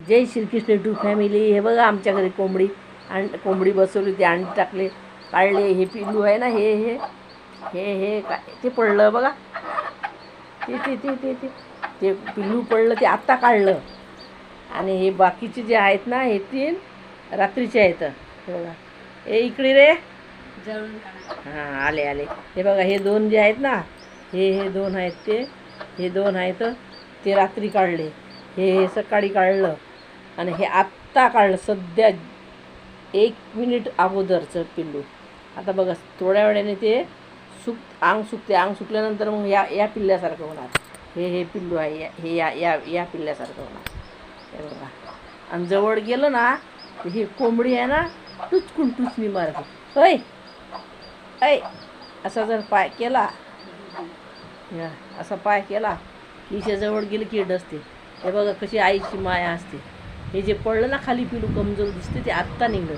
Jai Shrikrishna to family. हे बघा आमच्या घरी कोंबडी बसवली होती, अंडी टाकले, काढले. हे पिल्लू आहे ना, हे हे हे हे काय ते पडलं बघा, ते ते ते ते ते ते पिल्लू पडलं, ते आत्ता काढलं. आणि हे बाकीचे जे आहेत ना, हे 3 रात्रीचे आहेत. हे बघा, हे इकडे रे, हां आले आले. हे बघा, हे 2 जे आहेत ना, हे 2 आहेत, हे 2 आहेत, ते रात्री काढले. हे सकाळी काढलं आणि हे आत्ता काढलं, सध्या 1 मिनिट अगोदरचं पिल्लू. आता बघा, थोड्या वेळाने ते अंग सुकल्यानंतर मग या पिल्ल्यासारखं होणार. हे पिल्लू आहे, हे या पिल्ल्यासारखं होणार. हे बघा, आणि जवळ गेलं ना, ही कोंबडी आहे ना, टुचणी मारते. होय ऐ, असा जर पाय केला, असा पाय केला की जवळ गेलं की डसते. हे बघा कशी आईची माया असते. हे जे पडलं ना खाली पिल्लू, कमजोर दिसते, ते आत्ता निघलं.